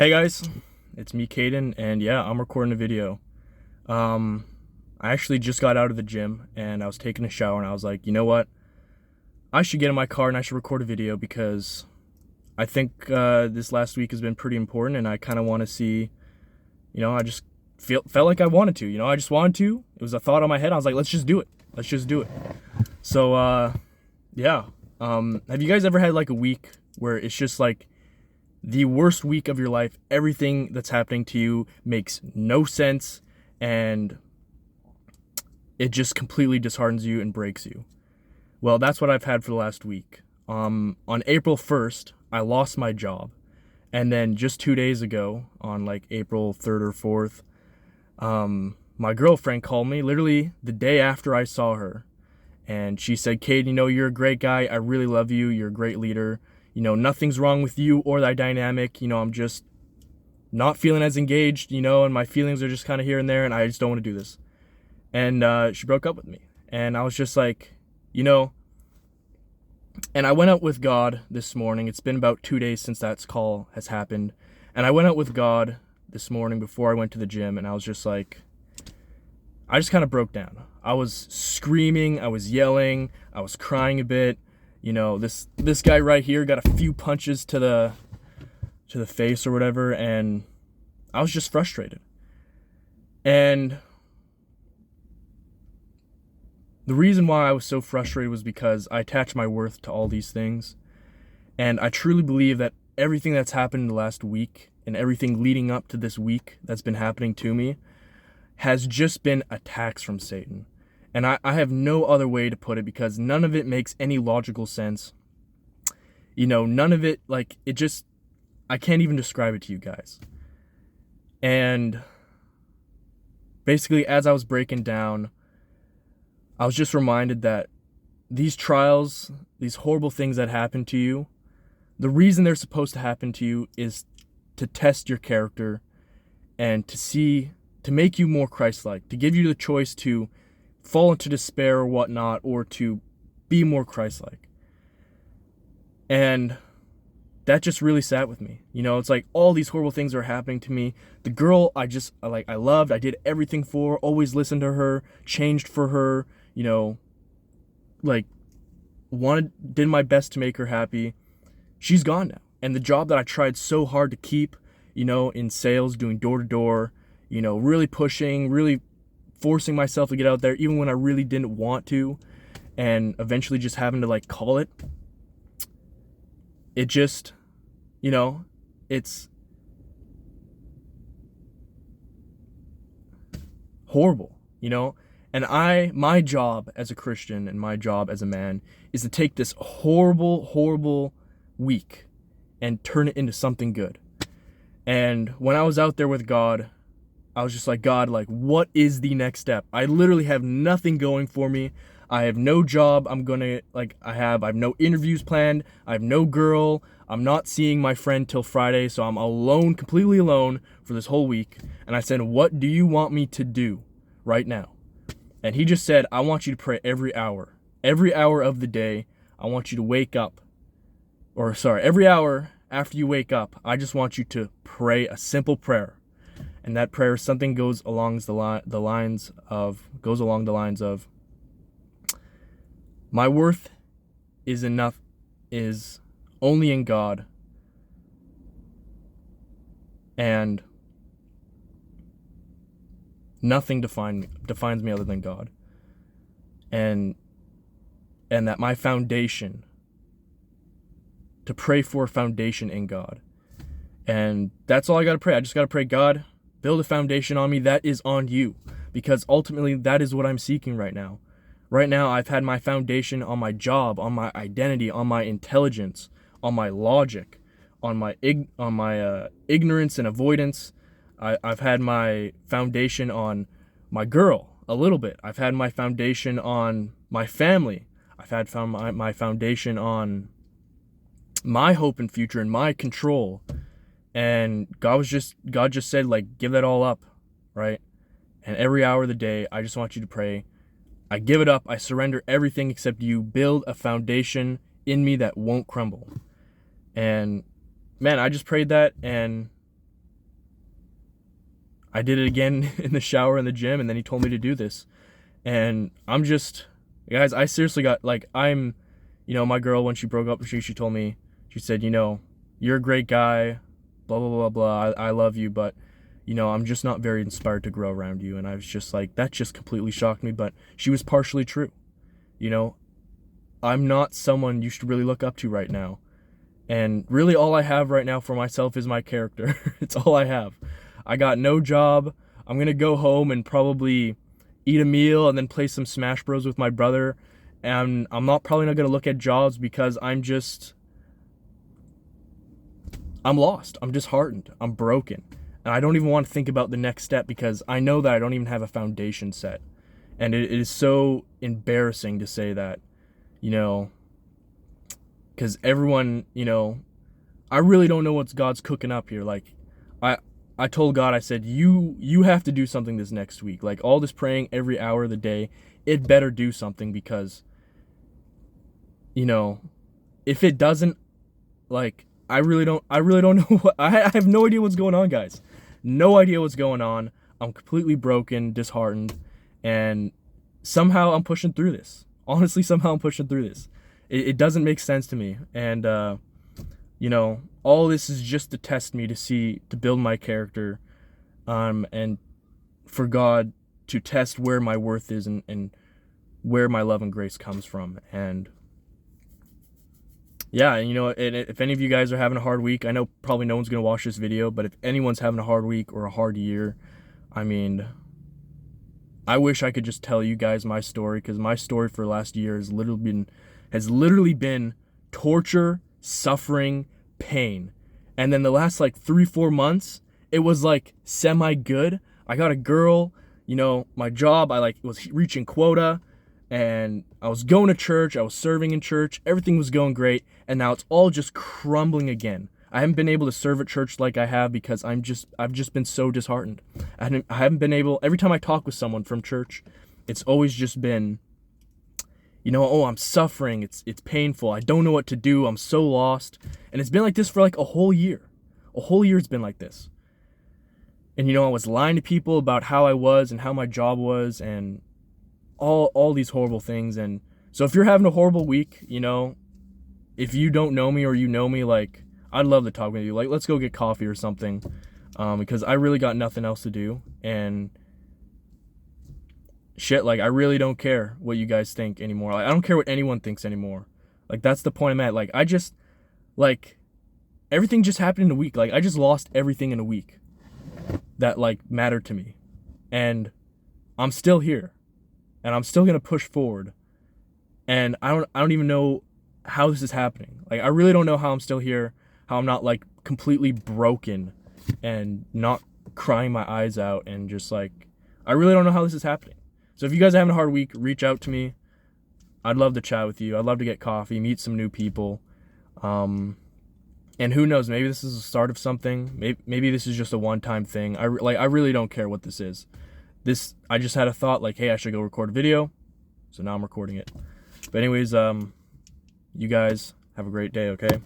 Hey guys, it's me, Caden, and yeah, I'm recording a video. I actually just got out of the gym and I was taking a shower and I was like, you know what? I should get in my car and I should record a video because I think this last week has been pretty important and I kind of want to see, I just felt like I wanted to, I just wanted to. It was a thought on my head. I was like, let's just do it. Let's just do it. So, yeah. Have you guys ever had like a week where it's just like the worst week of your life? Everything that's happening to you makes no sense and it just completely disheartens you and breaks you. Well, that's what I've had for the last week. On April 1st, I lost my job. And then just 2 days ago, on like April 3rd or 4th, my girlfriend called me literally the day after I saw her. And she said, Cade, you're a great guy. I really love you. You're a great leader. Nothing's wrong with you or that dynamic. I'm just not feeling as engaged, and my feelings are just kind of here and there, and I just don't want to do this. And she broke up with me. And I was just like, and I went out with God this morning. It's been about 2 days since that call has happened. And I went out with God this morning before I went to the gym, and I was just like, I just kind of broke down. I was screaming, I was yelling, I was crying a bit. This guy right here got a few punches to the face or whatever, and I was just frustrated. And the reason why I was so frustrated was because I attach my worth to all these things. And I truly believe that everything that's happened in the last week and everything leading up to this week that's been happening to me has just been attacks from Satan. And I have no other way to put it because none of it makes any logical sense. None of it, I can't even describe it to you guys. And basically, as I was breaking down, I was just reminded that these trials, these horrible things that happen to you, the reason they're supposed to happen to you is to test your character and to make you more Christ-like, to give you the choice to fall into despair or whatnot, or to be more Christ-like. And that just really sat with me. It's like all these horrible things are happening to me. The girl I loved, I did everything for, always listened to her, changed for her, did my best to make her happy. She's gone now. And the job that I tried so hard to keep, in sales, doing door to door, really pushing, really forcing myself to get out there even when I really didn't want to, and eventually just having to call it. It just, it's horrible, and my job as a Christian and my job as a man is to take this horrible week and turn it into something good. And when I was out there with God, I was just like, God, what is the next step? I literally have nothing going for me. I have no job. I have no interviews planned. I have no girl. I'm not seeing my friend till Friday, so I'm alone, completely alone for this whole week. And I said, what do you want me to do right now? And he just said, I want you to pray every hour of the day. I want you to wake up, every hour after you wake up, I just want you to pray a simple prayer. And that prayer, something goes along the lines of, my worth is only in God, and nothing defines me other than God. And that my foundation, to pray for a foundation in God. And that's all I gotta pray. I just gotta pray, God, build a foundation on me that is on you, because ultimately that is what I'm seeking right now. Right now, I've had my foundation on my job, on my identity, on my intelligence, on my logic, on my ignorance and avoidance. I've had my foundation on my girl a little bit. I've had my foundation on my family. I've had my foundation on my hope and future and my control. And God just said, give that all up, right? And every hour of the day, I just want you to pray, I give it up. I surrender everything except you. Build a foundation in me that won't crumble. And man, I just prayed that, and I did it again in the shower in the gym, and then he told me to do this. And I'm just, guys, I seriously got, like, my girl, when she broke up with me, she told me, she said, you're a great guy, blah, blah, blah, blah, I love you, but, I'm just not very inspired to grow around you. And I was just like, that just completely shocked me, but she was partially true. I'm not someone you should really look up to right now. And really all I have right now for myself is my character. It's all I have. I got no job. I'm going to go home and probably eat a meal and then play some Smash Bros with my brother. And I'm probably not going to look at jobs because I'm lost. I'm disheartened. I'm broken. And I don't even want to think about the next step because I know that I don't even have a foundation set. And it is so embarrassing to say that, because everyone, I really don't know what God's cooking up here. Like, I told God, I said, you have to do something this next week. Like, all this praying every hour of the day, it better do something because, if it doesn't, like, I really don't know I have no idea what's going on, guys. No idea what's going on. I'm completely broken, disheartened, and somehow I'm pushing through this. Honestly, somehow I'm pushing through this. It doesn't make sense to me. And, all this is just to test me to build my character, and for God to test where my worth is and where my love and grace comes from. And yeah, and if any of you guys are having a hard week, I know probably no one's going to watch this video, but if anyone's having a hard week or a hard year, I mean, I wish I could just tell you guys my story, because my story for last year has literally been torture, suffering, pain. And then the last 3-4 months, it was semi good. I got a girl, my job, I was reaching quota, and I was going to church, I was serving in church, everything was going great, and now it's all just crumbling again. I haven't been able to serve at church like I have because I've just been so disheartened. I haven't been able, every time I talk with someone from church, it's always just been, oh, I'm suffering, it's painful, I don't know what to do, I'm so lost. And it's been like this for a whole year. A whole year it's been like this. And I was lying to people about how I was and how my job was and all these horrible things. And so if you're having a horrible week, if you don't know me or you know me, I'd love to talk with you. Let's go get coffee or something, because I really got nothing else to do. And shit, I really don't care what you guys think anymore. I don't care what anyone thinks anymore. That's the point I'm at. I just, everything just happened in a week. I just lost everything in a week that, mattered to me. And I'm still here. And I'm still going to push forward. And I don't even know how this is happening. I really don't know how I'm still here, how I'm not, completely broken and not crying my eyes out and just, I really don't know how this is happening. So if you guys are having a hard week, reach out to me. I'd love to chat with you. I'd love to get coffee, meet some new people. And who knows, maybe this is the start of something. Maybe this is just a one-time thing. I really don't care what this is. I just had a thought, hey, I should go record a video. So now I'm recording it. But anyways, you guys have a great day, okay?